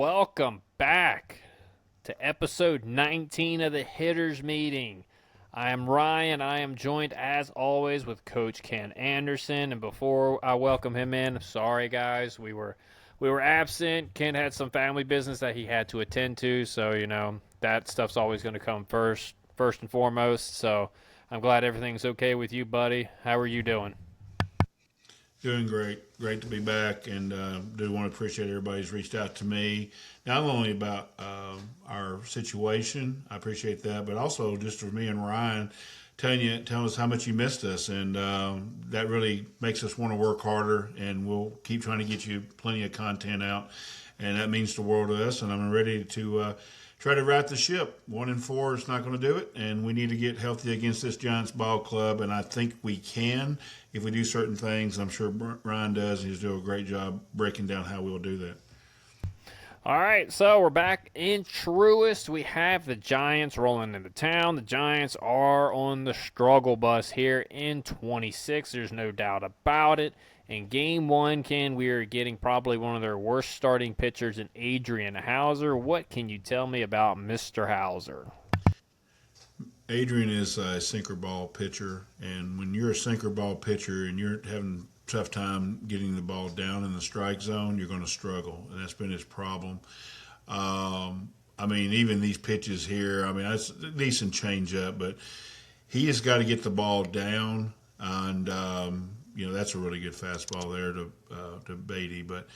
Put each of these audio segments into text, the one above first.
welcome back to episode 19 of the Hitters Meeting. I am Ryan. I am joined, as always, with Coach Ken Anderson. And before I welcome him in, sorry guys, we were absent. Ken had some family business that he had to attend to, so that stuff's always going to come first and foremost. So I'm glad everything's okay with you, buddy. How are you doing? Doing great. Great to be back, and do want to appreciate everybody who's reached out to me, not only about our situation, I appreciate that, but also just for me and Ryan, telling us how much you missed us, and that really makes us want to work harder, and we'll keep trying to get you plenty of content out, and that means the world to us, and I'm ready to try to right the ship. 1-4 is not going to do it, and we need to get healthy against this Giants ball club, and I think we can if we do certain things. I'm sure Ryan does, and he's doing a great job breaking down how we'll do that. All right, so we're back in Truist. We have the Giants rolling into town. The Giants are on the struggle bus here in 26. There's no doubt about it. In Game 1, Ken, we are getting probably one of their worst starting pitchers in Adrian Hauser. What can you tell me about Mr. Hauser? Adrian is a sinker ball pitcher, and when you're a sinker ball pitcher and you're having a tough time getting the ball down in the strike zone, you're going to struggle, and that's been his problem. Even these pitches here, that's a decent changeup, but he has got to get the ball down, and that's a really good fastball there to Beatty. But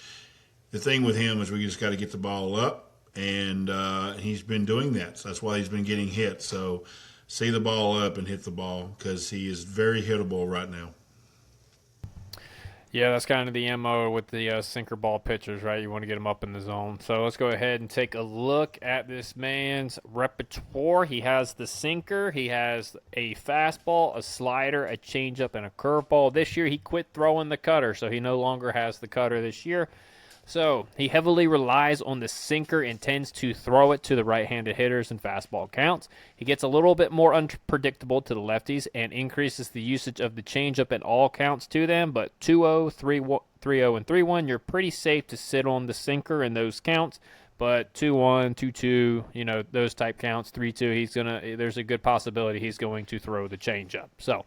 the thing with him is we just got to get the ball up, and he's been doing that. So that's why he's been getting hit. So see the ball up and hit the ball, because he is very hittable right now. Yeah, that's kind of the MO with the sinker ball pitchers, right? You want to get them up in the zone. So let's go ahead and take a look at this man's repertoire. He has the sinker, he has a fastball, a slider, a changeup, and a curveball. This year he quit throwing the cutter, so he no longer has the cutter this year. So he heavily relies on the sinker and tends to throw it to the right-handed hitters in fastball counts. He gets a little bit more unpredictable to the lefties and increases the usage of the changeup in all counts to them. But 2-0, 3-0, and 3-1, you're pretty safe to sit on the sinker in those counts. But 2-1, 2-2, those type counts, 3-2, there's a good possibility he's going to throw the changeup. So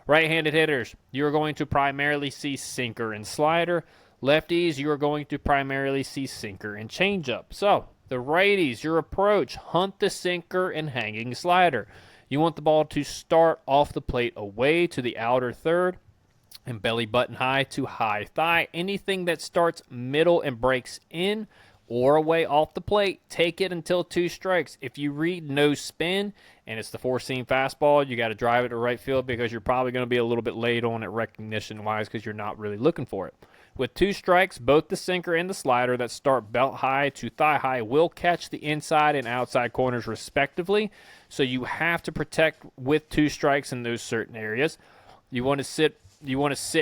right-handed hitters, you're going to primarily see sinker and slider. Lefties, you are going to primarily see sinker and changeup. So, the righties, your approach, hunt the sinker and hanging slider. You want the ball to start off the plate away to the outer third and belly button high to high thigh. Anything that starts middle and breaks in or away off the plate, take it until 2 strikes. If you read no spin and it's the 4-seam fastball, you got to drive it to right field because you're probably going to be a little bit late on it recognition-wise because you're not really looking for it. With 2 strikes, both the sinker and the slider that start belt high to thigh high will catch the inside and outside corners respectively. So you have to protect with 2 strikes in those certain areas. You want to sit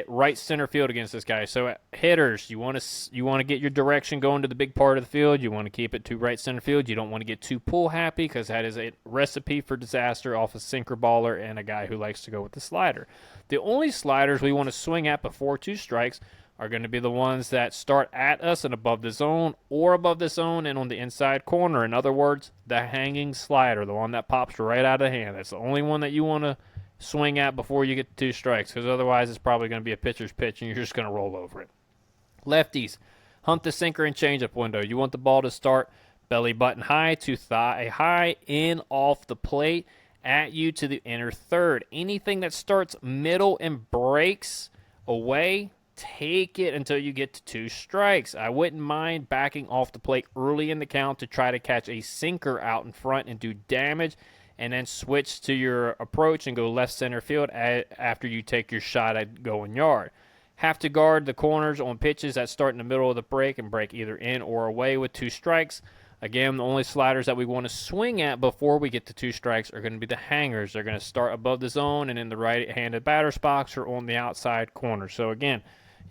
right center field against this guy. So hitters, you want to get your direction going to the big part of the field. You want to keep it to right center field. You don't want to get too pull happy because that is a recipe for disaster off a sinker baller and a guy who likes to go with the slider. The only sliders we want to swing at before 2 strikes are going to be the ones that start at us and above the zone or above the zone and on the inside corner. In other words, the hanging slider, the one that pops right out of the hand. That's the only one that you want to swing at before you get to 2 strikes, because otherwise it's probably going to be a pitcher's pitch and you're just going to roll over it. Lefties, hunt the sinker and changeup window. You want the ball to start belly button high to thigh high, in off the plate, at you to the inner third. Anything that starts middle and breaks away, take it until you get to 2 strikes. I wouldn't mind backing off the plate early in the count to try to catch a sinker out in front and do damage, and then switch to your approach and go left center field after you take your shot at going yard. Have to guard the corners on pitches that start in the middle of the break and break either in or away with 2 strikes. Again, the only sliders that we want to swing at before we get to 2 strikes are going to be the hangers. They're going to start above the zone and in the right-handed batter's box or on the outside corner. So again,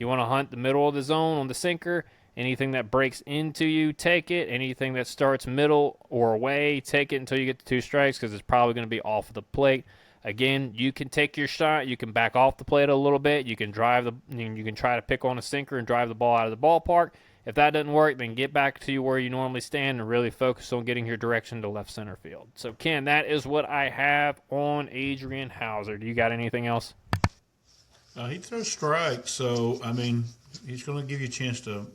you want to hunt the middle of the zone on the sinker. Anything that breaks into you, take it. Anything that starts middle or away, take it until you get to 2 strikes because it's probably going to be off of the plate. Again, you can take your shot. You can back off the plate a little bit. You can try to pick on a sinker and drive the ball out of the ballpark. If that doesn't work, then get back to where you normally stand and really focus on getting your direction to left center field. So, Ken, that is what I have on Adrian Hauser. Do you got anything else? He throws strikes, so, I mean, he's going to give you a chance to,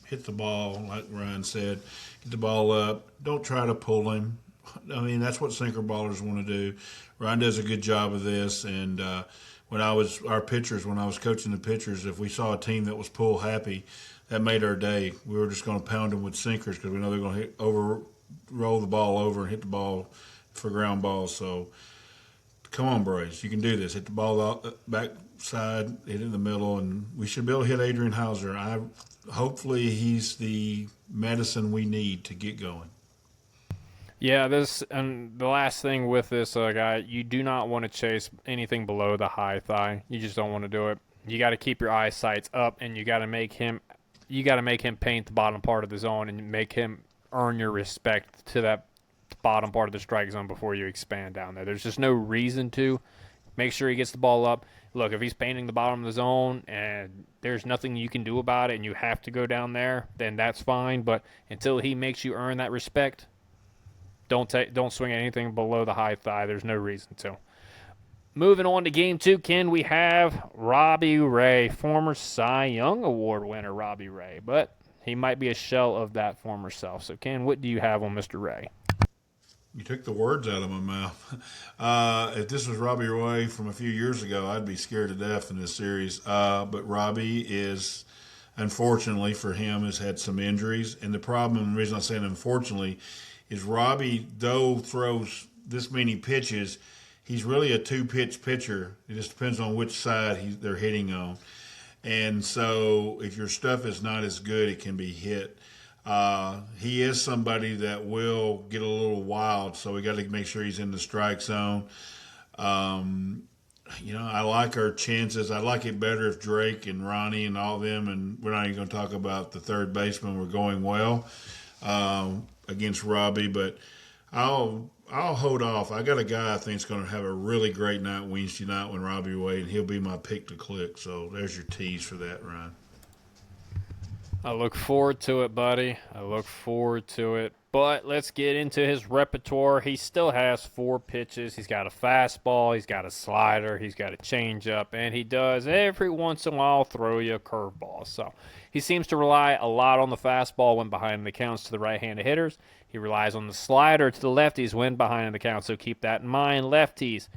hit the ball, like Ryan said, get the ball up. Don't try to pull him. I mean, that's what sinker ballers want to do. Ryan does a good job of this, and when I was coaching the pitchers, if we saw a team that was pull happy, that made our day. We were just going to pound them with sinkers because we know they're going to roll the ball over and hit the ball for ground balls. So, come on, Braves. You can do this. Hit the ball out, backside, hit it in the middle, and we should be able to hit Adrian Hauser. Hopefully he's the medicine we need to get going. Yeah, and the last thing with this guy, you do not want to chase anything below the high thigh. You just don't want to do it. You got to keep your eyesights up, and you got to make him paint the bottom part of the zone and make him earn your respect to that bottom part of the strike zone before you expand down there. There's just no reason to. Make sure he gets the ball up. Look, if he's painting the bottom of the zone and there's nothing you can do about it and you have to go down there, then that's fine. But until he makes you earn that respect, don't swing anything below the high thigh. There's no reason to. Moving on to game 2, Ken, we have Robbie Ray, former Cy Young Award winner Robbie Ray. But he might be a shell of that former self. So, Ken, what do you have on Mr. Ray? You took the words out of my mouth. If this was Robbie Ray from a few years ago, I'd be scared to death in this series. But Robbie is, unfortunately for him, has had some injuries. And the problem, and the reason I'm saying unfortunately, is Robbie, though throws this many pitches, he's really a two-pitch pitcher. It just depends on which side they're hitting on. And so if your stuff is not as good, it can be hit. He is somebody that will get a little wild, so we got to make sure he's in the strike zone. I like our chances. I'd like it better if Drake and Ronnie and all them, and we're not even going to talk about the third baseman, were going well against Robbie, but I'll hold off. I got a guy I think is going to have a really great night Wednesday night when Robbie Wade, and he'll be my pick to click. So there's your tease for that, Ryan. I look forward to it, buddy. I look forward to it. But let's get into his repertoire. He still has 4 pitches. He's got a fastball, he's got a slider, he's got a changeup, and he does every once in a while throw you a curveball. So he seems to rely a lot on the fastball when behind the counts to the right-handed hitters. He relies on the slider to the lefties when behind the count, so keep that in mind, lefties.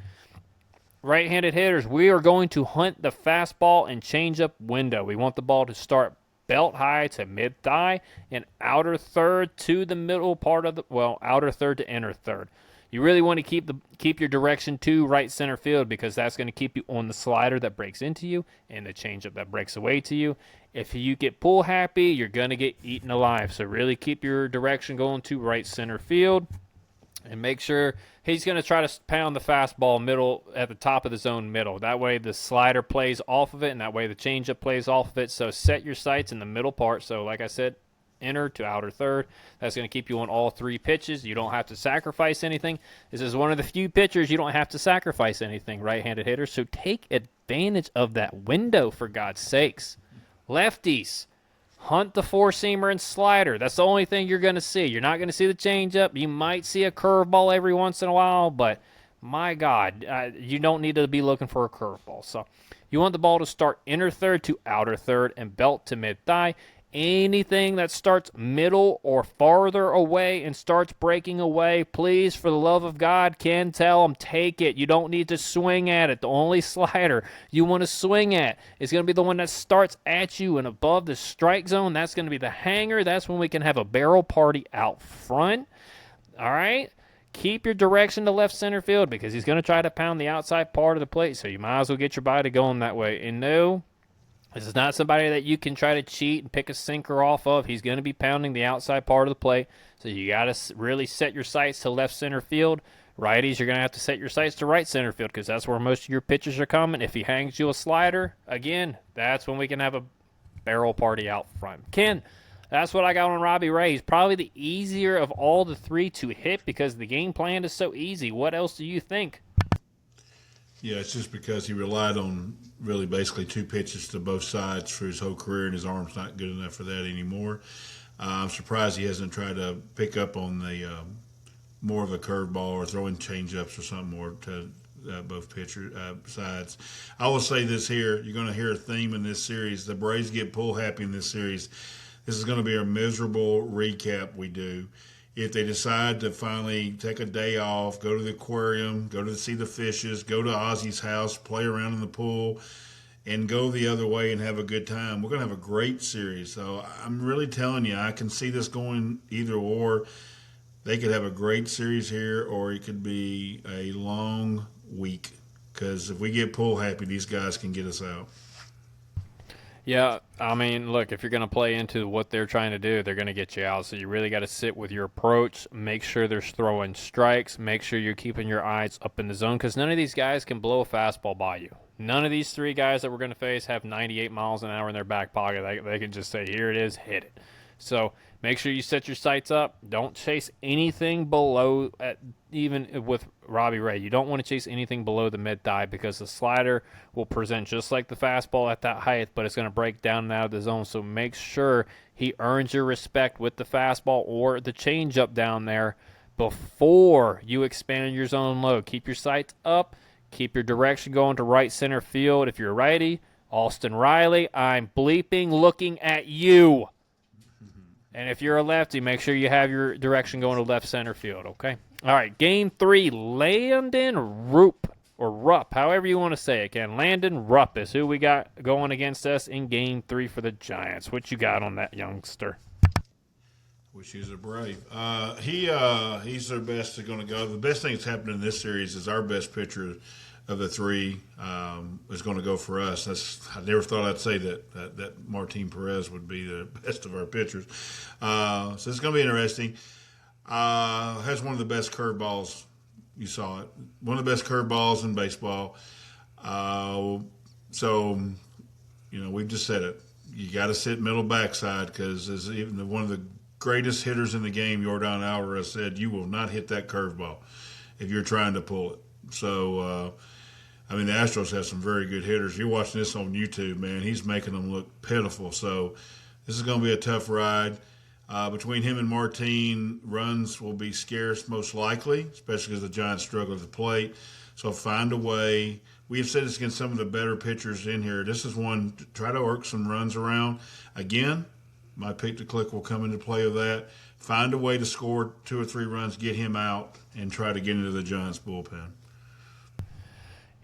Right-handed hitters, we are going to hunt the fastball and changeup window. We want the ball to start belt high to mid thigh and outer third to the middle part of outer third to inner third. You really want to keep your direction to right center field because that's going to keep you on the slider that breaks into you and the changeup that breaks away to you. If you get pull happy, you're going to get eaten alive. So really keep your direction going to right center field. And make sure he's going to try to pound the fastball middle at the top of the zone middle. That way the slider plays off of it, and that way the changeup plays off of it. So set your sights in the middle part. So like I said, inner to outer third. That's going to keep you on all 3 pitches. You don't have to sacrifice anything. This is one of the few pitchers you don't have to sacrifice anything, right-handed hitters. So take advantage of that window, for God's sakes. Lefties. Hunt the 4-seamer and slider. That's the only thing you're going to see. You're not going to see the changeup. You might see a curveball every once in a while, but my God, you don't need to be looking for a curveball. So you want the ball to start inner third to outer third and belt to mid-thigh. Anything that starts middle or farther away and starts breaking away, please, for the love of God, Ken, tell them, take it. You don't need to swing at it. The only slider you want to swing at is going to be the one that starts at you and above the strike zone. That's going to be the hanger. That's when we can have a barrel party out front. All right? Keep your direction to left center field because he's going to try to pound the outside part of the plate, so you might as well get your body going that way. And no, this is not somebody that you can try to cheat and pick a sinker off of. He's going to be pounding the outside part of the plate, so you got to really set your sights to left center field. Righties, you're going to have to set your sights to right center field because that's where most of your pitches are coming. If he hangs you a slider, again, that's when we can have a barrel party out front. Ken, that's what I got on Robbie Ray. He's probably the easier of all the 3 to hit because the game plan is so easy. What else do you think? Yeah, it's just because he relied on really basically two pitches to both sides for his whole career, and his arm's not good enough for that anymore. I'm surprised he hasn't tried to pick up on the more of a curveball or throwing changeups or something more to both pitcher sides. I will say this here: you're going to hear a theme in this series. The Braves get pull happy in this series. This is going to be a miserable recap we do. If they decide to finally take a day off, go to the aquarium, go to see the fishes, go to Ozzy's house, play around in the pool, and go the other way and have a good time, we're going to have a great series. So I'm really telling you, I can see this going either or. They could have a great series here, or it could be a long week. Because if we get pull happy, these guys can get us out. Yeah, I mean, look, if you're going to play into what they're trying to do, they're going to get you out. So you really got to sit with your approach, make sure they're throwing strikes, make sure you're keeping your eyes up in the zone, because none of these guys can blow a fastball by you. None of these three guys that we're going to face have 98 miles an hour in their back pocket. They can just say, here it is, hit it. So make sure you set your sights up. Don't chase anything below, even with Robbie Ray. You don't want to chase anything below the mid-thigh, because the slider will present just like the fastball at that height, but it's going to break down and out of the zone. So make sure he earns your respect with the fastball or the changeup down there before you expand your zone low. Keep your sights up. Keep your direction going to right center field. If you're a righty, Austin Riley, I'm bleeping looking at you. And if you're a lefty, make sure you have your direction going to left center field, okay? All right, Game 3, Landon Rupp, however you want to say it, Ken. Landon Rupp is who we got going against us in Game 3 for the Giants. What you got on that youngster? Wish he was a Brave. He's their best going to go. The best thing that's happened in this series is our best pitcher of the three is going to go for us. I never thought I'd say that Martin Perez would be the best of our pitchers. So it's going to be interesting. Has one of the best curveballs. You saw it. One of the best curveballs in baseball. So, we've just said it. You got to sit middle backside, because as even one of the greatest hitters in the game, Yordan Alvarez, said, you will not hit that curveball if you're trying to pull it. So, the Astros have some very good hitters. You're watching this on YouTube, man. He's making them look pitiful. So this is going to be a tough ride. Between him and Martin, runs will be scarce most likely, especially because the Giants struggle at the plate. So find a way. We have said this against some of the better pitchers in here. This is one to try to work some runs around. Again, my pick to click will come into play with that. Find a way to score 2 or 3 runs, get him out, and try to get into the Giants bullpen.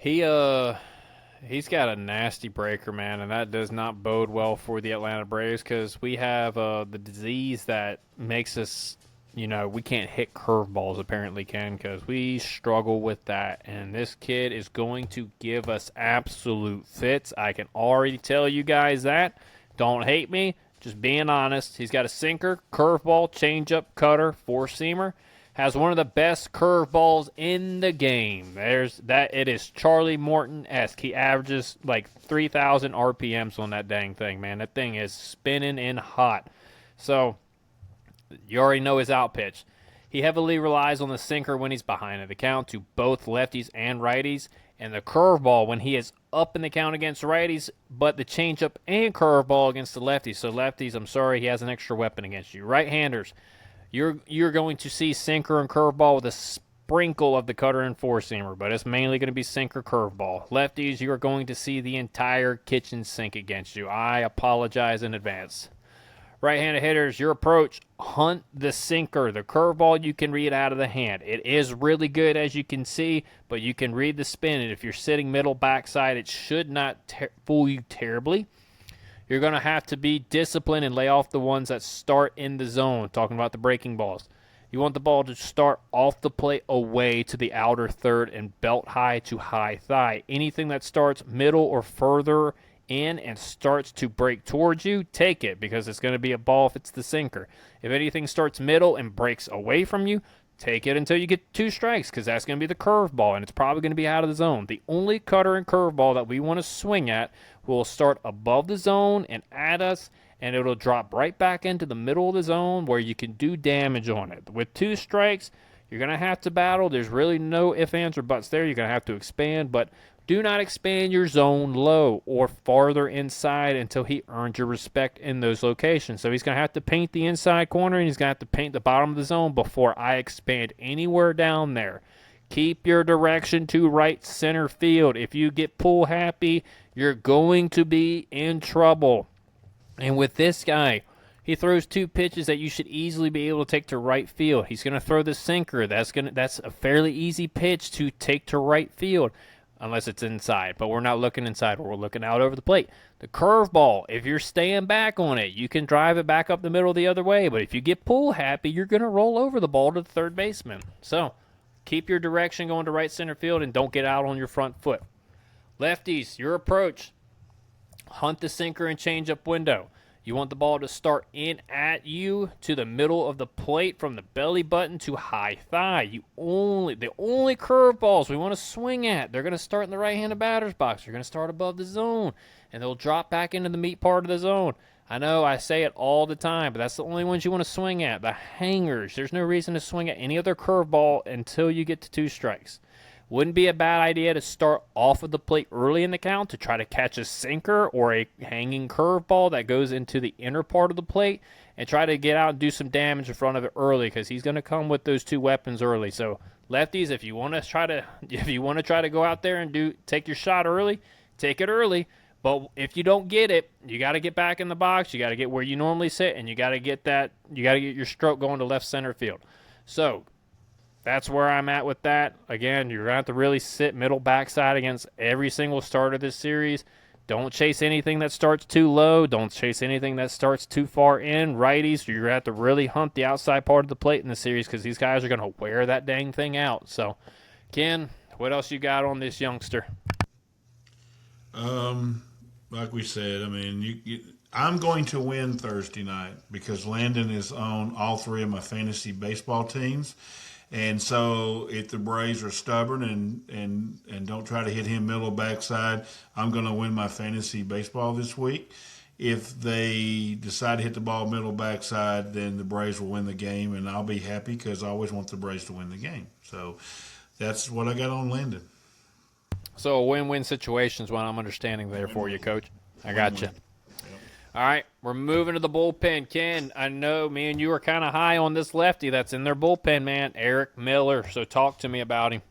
He's got a nasty breaker, man, and that does not bode well for the Atlanta Braves, because we have the disease that makes us, we can't hit curveballs apparently, Ken, because we struggle with that, and this kid is going to give us absolute fits. I can already tell you guys that. Don't hate me, just being honest. He's got a sinker, curveball, changeup, cutter, four-seamer. Has one of the best curveballs in the game. There's that. It is Charlie Morton-esque. He averages like 3,000 RPMs on that dang thing, man. That thing is spinning and hot. So you already know his out pitch. He heavily relies on the sinker when he's behind in the count to both lefties and righties, and the curveball when he is up in the count against righties, but the changeup and curveball against the lefties. So lefties, I'm sorry, he has an extra weapon against you. Right-handers, You're going to see sinker and curveball with a sprinkle of the cutter and four-seamer, but it's mainly going to be sinker curveball. Lefties, you're going to see the entire kitchen sink against you. I apologize in advance. Right-handed hitters, your approach, hunt the sinker. The curveball you can read out of the hand. It is really good, as you can see, but you can read the spin, and if you're sitting middle backside, it should not fool you terribly. You're going to have to be disciplined and lay off the ones that start in the zone, talking about the breaking balls. You want the ball to start off the plate away to the outer third and belt high to high thigh. Anything that starts middle or further in and starts to break towards you, take it, because it's going to be a ball if it's the sinker. If anything starts middle and breaks away from you, take it until you get 2 strikes, because that's going to be the curveball, and it's probably going to be out of the zone. The only cutter and curveball that we want to swing at will start above the zone and at us, and it'll drop right back into the middle of the zone where you can do damage on it. With 2 strikes, You're going to have to battle. There's really no ifs, ands, or buts there. You're going to have to expand, but do not expand your zone low or farther inside until he earns your respect in those locations. So he's going to have to paint the inside corner, and he's going to have to paint the bottom of the zone before I expand anywhere down there. Keep your direction to right center field. If you get pull happy, you're going to be in trouble. And with this guy, he throws 2 pitches that you should easily be able to take to right field. He's going to throw the sinker. That's a fairly easy pitch to take to right field, unless it's inside. But we're not looking inside. We're looking out over the plate. The curveball, if you're staying back on it, you can drive it back up the middle the other way. But if you get pull happy, you're going to roll over the ball to the third baseman. So keep your direction going to right center field and don't get out on your front foot. Lefties, your approach. Hunt the sinker and change-up window. You want the ball to start in at you to the middle of the plate from the belly button to high thigh. The only curveballs we want to swing at, they're going to start in the right-handed batter's box. You're going to start above the zone, and they'll drop back into the meat part of the zone. I know I say it all the time, but that's the only ones you want to swing at. The hangers. There's no reason to swing at any other curveball until you get to 2 strikes. Wouldn't be a bad idea to start off of the plate early in the count to try to catch a sinker or a hanging curveball that goes into the inner part of the plate and try to get out and do some damage in front of it early, because he's going to come with those 2 weapons early. So lefties, if you want to try to go out there and take your shot early, take it early. But if you don't get it, you got to get back in the box. You got to get where you normally sit, and you got to get your stroke going to left center field. So that's where I'm at with that. Again, you're going to have to really sit middle backside against every single starter this series. Don't chase anything that starts too low. Don't chase anything that starts too far in. Righties, you're going to have to really hunt the outside part of the plate in the series, because these guys are going to wear that dang thing out. So, Ken, what else you got on this youngster? Like we said, I mean, I'm going to win Thursday night because Landon is on all 3 of my fantasy baseball teams. And so if the Braves are stubborn and don't try to hit him middle backside, I'm going to win my fantasy baseball this week. If they decide to hit the ball middle backside, then the Braves will win the game, and I'll be happy because I always want the Braves to win the game. So that's what I got on Landon. So a win-win situation is what I'm understanding there for you, Coach. I got you. All right, we're moving to the bullpen. Ken, I know me and you are kind of high on this lefty that's in their bullpen, man, Eric Miller. So talk to me about him.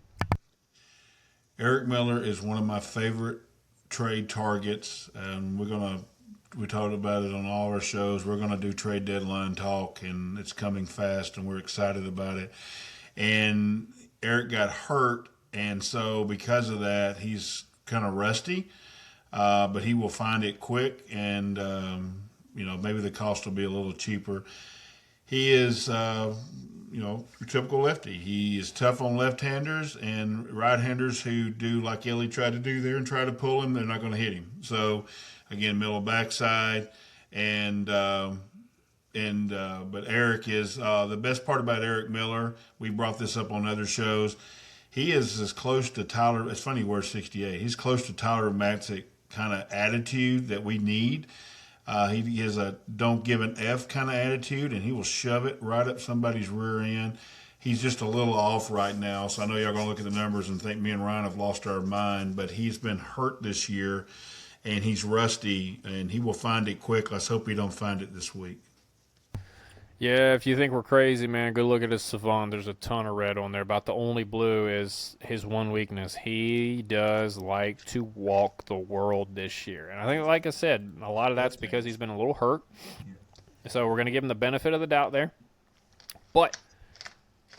Eric Miller is one of my favorite trade targets, and we talked about it on all our shows. We're going to do trade deadline talk, and it's coming fast, and we're excited about it. And Eric got hurt, and so because of that, he's kind of rusty. But he will find it quick, and maybe the cost will be a little cheaper. He is, your typical lefty. He is tough on left-handers, and right-handers who do like Ellie tried to do there and try to pull him, they're not going to hit him. So, again, middle backside, but Eric is the best part about Eric Miller. We brought this up on other shows. He is as close to Tyler. It's funny he wears 68. He's close to Tyler Matzik kind of attitude that we need. He has a don't give an F kind of attitude, and he will shove it right up somebody's rear end. He's just a little off right now, so I know y'all going to look at the numbers and think me and Ryan have lost our mind, but he's been hurt this year, and he's rusty, and he will find it quick. Let's hope he don't find it this week. Yeah, if you think we're crazy, man, go look at his Savant. There's a ton of red on there. About the only blue is his one weakness. He does like to walk the world this year. And I think, like I said, a lot of that's because he's been a little hurt. So we're going to give him the benefit of the doubt there. But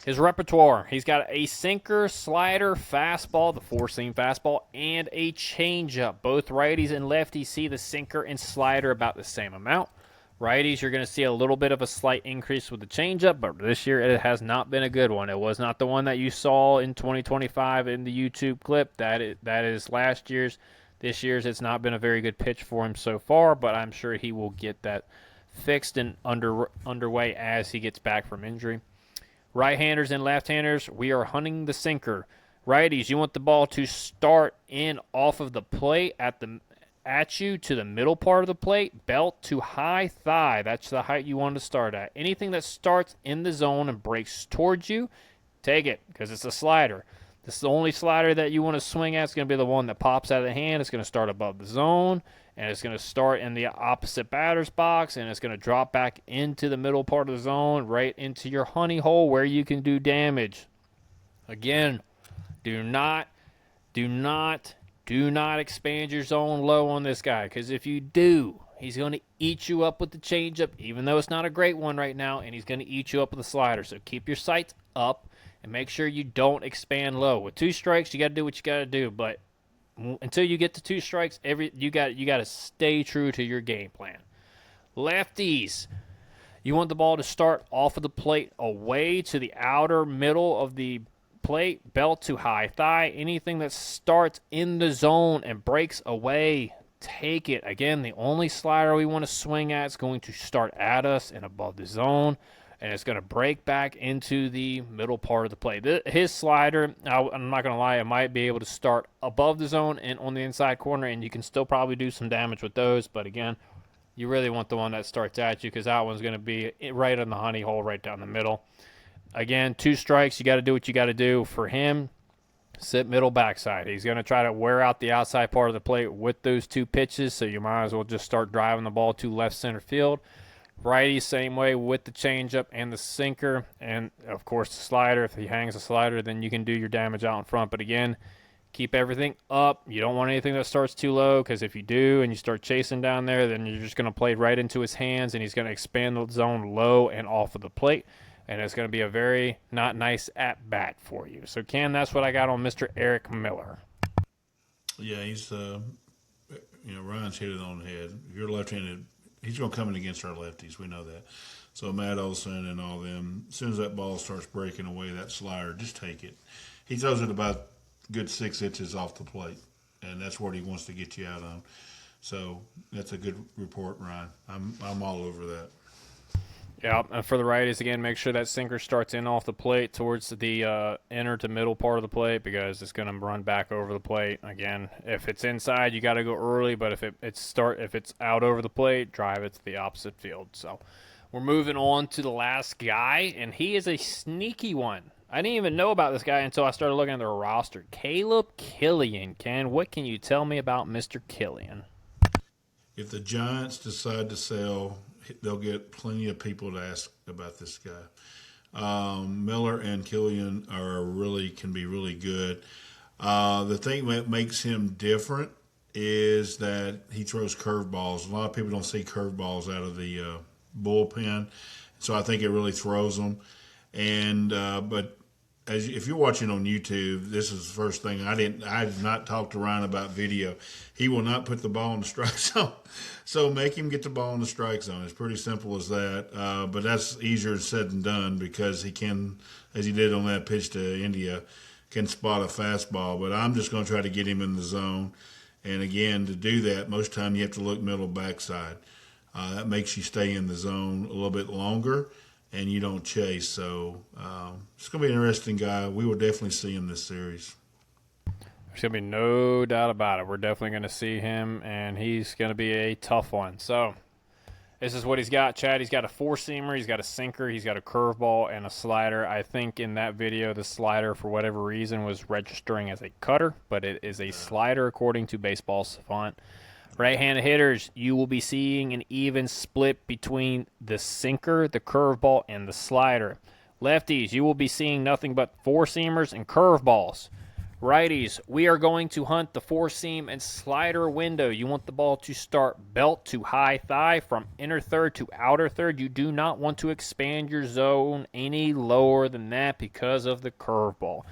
his repertoire, he's got a sinker, slider, fastball, the 4-seam fastball, and a changeup. Both righties and lefties see the sinker and slider about the same amount. Righties, you're going to see a little bit of a slight increase with the changeup, but this year it has not been a good one. It was not the one that you saw in 2025 in the YouTube clip. That is last year's. This year's, it's not been a very good pitch for him so far, but I'm sure he will get that fixed and underway as he gets back from injury. Right-handers and left-handers, we are hunting the sinker. Righties, you want the ball to start in off of the plate at you to the middle part of the plate, belt to high thigh. That's the height you want to start at. Anything that starts in the zone and breaks towards you take it because it's a slider. This is the only slider that you want to swing at. It's going to be the one that pops out of the hand. It's going to start above the zone, and it's going to start in the opposite batter's box, and it's going to drop back into the middle part of the zone, right into your honey hole where you can do damage. Again, do not expand your zone low on this guy, because if you do, he's going to eat you up with the changeup, even though it's not a great one right now, and he's going to eat you up with the slider. So keep your sights up and make sure you don't expand low. With 2 strikes, you got to do what you got to do, but until you get to 2 strikes, you got to stay true to your game plan. Lefties, you want the ball to start off of the plate away to the outer middle of the plate, belt to high thigh. Anything that starts in the zone and breaks away, take it. Again, the only slider we want to swing at is going to start at us and above the zone, and it's going to break back into the middle part of the plate. His slider, I'm not going to lie, it might be able to start above the zone and on the inside corner, and you can still probably do some damage with those. But again, you really want the one that starts at you, because that one's going to be right in the honey hole, right down the middle. Again, 2 strikes, you got to do what you got to do. For him, sit middle backside. He's going to try to wear out the outside part of the plate with those 2 pitches, so you might as well just start driving the ball to left center field. Righty, same way with the changeup and the sinker, and of course the slider. If he hangs a slider, then you can do your damage out in front. But again, keep everything up. You don't want anything that starts too low, because if you do and you start chasing down there, then you're just going to play right into his hands, and he's going to expand the zone low and off of the plate. And it's going to be a very not nice at-bat for you. So, Ken, that's what I got on Mr. Eric Miller. Yeah, he's, Ryan's hit it on the head. If you're left-handed, he's going to come in against our lefties. We know that. So, Matt Olson and all them, as soon as that ball starts breaking away, that slider, just take it. He throws it about a good 6 inches off the plate, and that's what he wants to get you out on. So, that's a good report, Ryan. I'm all over that. Yeah, and for the righties, again, make sure that sinker starts in off the plate towards the inner to middle part of the plate, because it's going to run back over the plate. Again, if it's inside, you got to go early, but if it's out over the plate, drive it to the opposite field. So we're moving on to the last guy, and he is a sneaky one. I didn't even know about this guy until I started looking at the roster. Caleb Killian. Ken, what can you tell me about Mr. Killian? If the Giants decide to sell, they'll get plenty of people to ask about this guy. Miller and Killian can be really good. The thing that makes him different is that he throws curveballs. A lot of people don't see curveballs out of the bullpen, so I think it really throws them. And but if you're watching on YouTube, this is the first thing. I did not talk to Ryan about video. He will not put the ball in the strike zone. So make him get the ball in the strike zone. It's pretty simple as that. But that's easier said than done, because he can, as he did on that pitch to India, can spot a fastball. But I'm just going to try to get him in the zone. And again, to do that, most time you have to look middle backside. That makes you stay in the zone a little bit longer, and you don't chase. So it's going to be an interesting guy. We will definitely see him this series. There's going to be no doubt about it. We're definitely going to see him, and he's going to be a tough one. So this is what he's got, Chad. He's got a 4-seamer, he's got a sinker, he's got a curveball, and a slider. I think in that video, the slider, for whatever reason, was registering as a cutter, but it is a slider according to Baseball Savant. Right-handed hitters, you will be seeing an even split between the sinker, the curveball, and the slider. Lefties, you will be seeing nothing but 4-seamers and curveballs. Righties, we are going to hunt the 4-seam and slider window. You want the ball to start belt to high thigh, from inner third to outer third. You do not want to expand your zone any lower than that because of the curveball.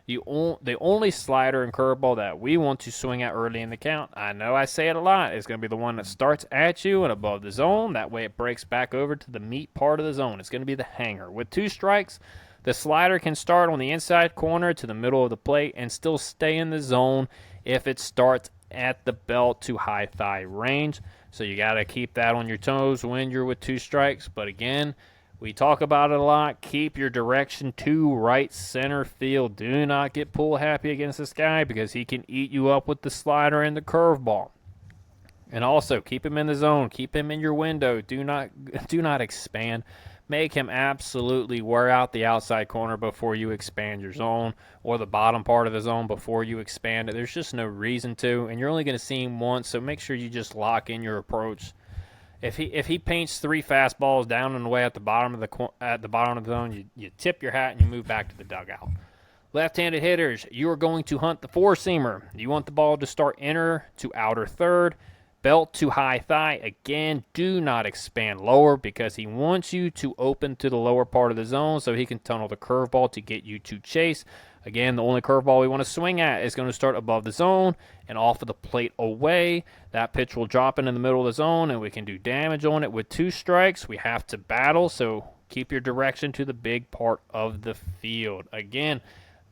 The only slider and curveball that we want to swing at early in the count, I know I say it a lot, is going to be the one that starts at you and above the zone. That way it breaks back over to the meat part of the zone. It's going to be the hanger. With 2 strikes, the slider can start on the inside corner to the middle of the plate and still stay in the zone if it starts at the belt to high thigh range. So you got to keep that on your toes when you're with 2 strikes. But again, we talk about it a lot. Keep your direction to right center field. Do not get pull happy against this guy, because he can eat you up with the slider and the curveball. And also, keep him in the zone. Keep him in your window. Do not expand. Make him absolutely wear out the outside corner before you expand your zone, or the bottom part of the zone before you expand it. There's just no reason to, and you're only going to see him once, so make sure you just lock in your approach. If he paints 3 fastballs down and away at the bottom of the zone, you tip your hat and you move back to the dugout. Left-handed hitters, you are going to hunt the four-seamer. You want the ball to start inner to outer third, belt to high thigh. Again, do not expand lower because he wants you to open to the lower part of the zone so he can tunnel the curveball to get you to chase. Again, the only curveball we want to swing at is going to start above the zone and off of the plate away. That pitch will drop in the middle of the zone, and we can do damage on it with 2 strikes. We have to battle, so keep your direction to the big part of the field. Again,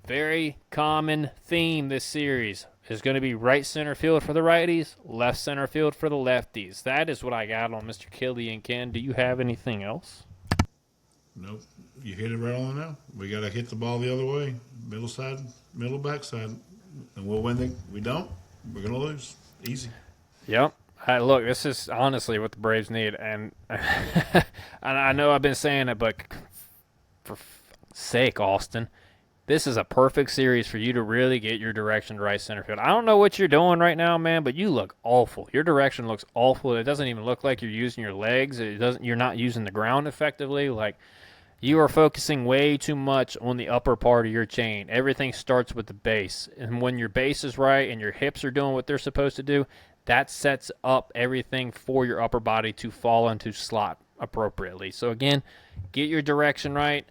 very common theme this series is going to be right center field for the righties, left center field for the lefties. That is what I got on Mr. Killian. Ken, do you have anything else? Nope. You hit it right on the nail. We got to hit the ball the other way, middle side, middle backside, and we'll win. We don't, we're going to lose. Easy. Yep. Look, this is honestly what the Braves need, and I know I've been saying it, but for sake, Austin, this is a perfect series for you to really get your direction to right center field. I don't know what you're doing right now, man, but you look awful. Your direction looks awful. It doesn't even look like you're using your legs. You're not using the ground effectively. Like, you are focusing way too much on the upper part of your chain. Everything starts with the base. And when your base is right and your hips are doing what they're supposed to do, that sets up everything for your upper body to fall into slot appropriately. So again, get your direction right.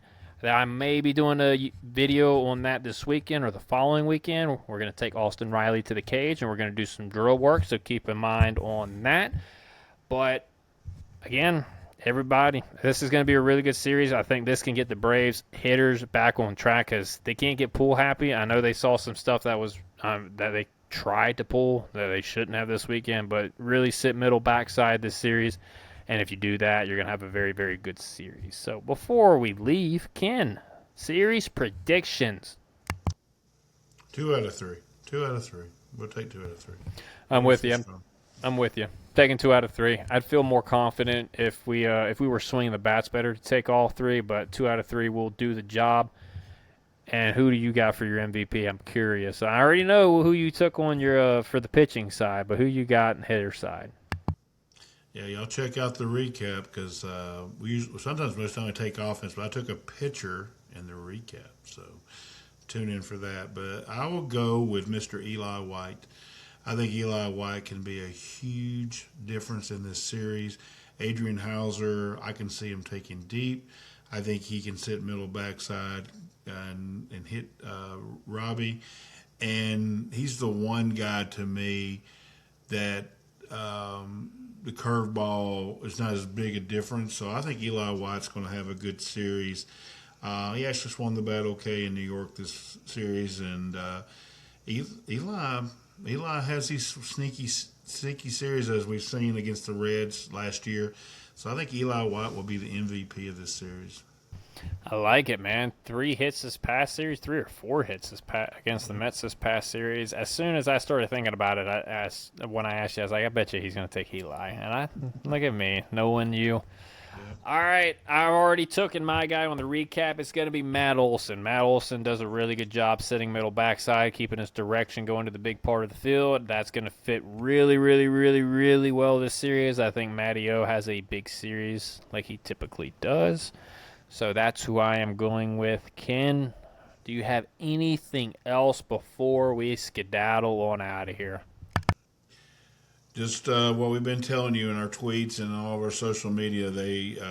I may be doing a video on that this weekend or the following weekend. We're going to take Austin Riley to the cage, and we're going to do some drill work, so keep in mind on that. But, again, everybody, this is going to be a really good series. I think this can get the Braves hitters back on track because they can't get pool happy. I know they saw some stuff that was that they tried to pull that they shouldn't have this weekend, but really sit middle backside this series. And if you do that, you're going to have a very, very good series. So before we leave, Ken, series predictions. 2 out of 3. 2 out of 3. We'll take 2 out of 3. I'm with you. I'm with you. Taking 2 out of 3. I'd feel more confident if we were swinging the bats better to take all 3, but 2 out of 3 will do the job. And who do you got for your MVP? I'm curious. I already know who you took on your for the pitching side, but who you got on hitter side? Yeah, y'all check out the recap because sometimes most time we take offense, but I took a pitcher in the recap, so tune in for that. But I will go with Mr. Eli White. I think Eli White can be a huge difference in this series. Adrian Hauser, I can see him taking deep. I think he can sit middle backside and hit Robbie. And he's the one guy to me that the curveball is not as big a difference. So I think Eli White's going to have a good series. He actually just won the bat okay in New York this series. And Eli has these sneaky series as we've seen against the Reds last year. So I think Eli White will be the MVP of this series. I like it, man. 3 hits this past series, 3 or 4 hits against the Mets this past series. As soon as I started thinking about it, when I asked you, I was like, I bet you he's going to take Eli. And look at me, knowing you. Yeah. All right, I already took in my guy on the recap. It's going to be Matt Olson. Matt Olson does a really good job sitting middle backside, keeping his direction going to the big part of the field. That's going to fit really, really, really, really well this series. I think Matty O has a big series like he typically does. So that's who I am going with. Ken, do you have anything else before we skedaddle on out of here? Just what we've been telling you in our tweets and all of our social media.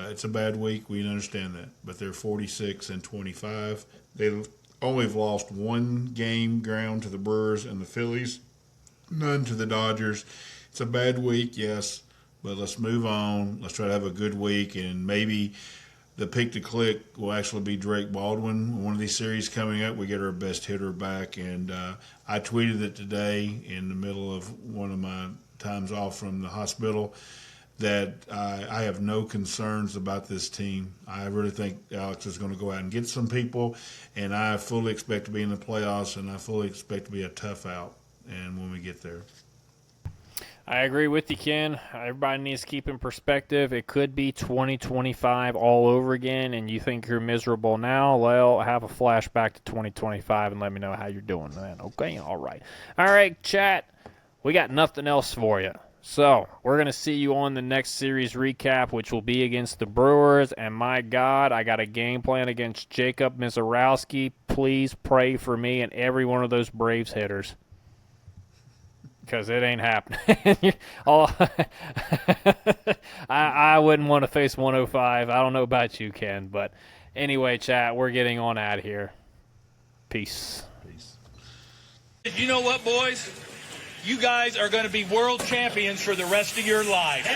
It's a bad week. We understand that. But they're 46-25. They only have lost 1 game ground to the Brewers and the Phillies, none to the Dodgers. It's a bad week, yes, but let's move on. Let's try to have a good week, and maybe the pick to click will actually be Drake Baldwin. One of these series coming up, we get our best hitter back. And I tweeted it today in the middle of one of my times off from the hospital that I have no concerns about this team. I really think Alex is going to go out and get some people, and I fully expect to be in the playoffs, and I fully expect to be a tough out and when we get there. I agree with you, Ken. Everybody needs to keep in perspective. It could be 2025 all over again, and you think you're miserable now. Well, have a flashback to 2025 and let me know how you're doing then. Okay, all right. All right, chat. We got nothing else for you. So we're going to see you on the next series recap, which will be against the Brewers. And my God, I got a game plan against Jacob Mizorowski. Please pray for me and every one of those Braves hitters. Because it ain't happening. I wouldn't want to face 105. I don't know about you, Ken. But anyway, chat, we're getting on out of here. Peace. You know what, boys? You guys are going to be world champions for the rest of your life.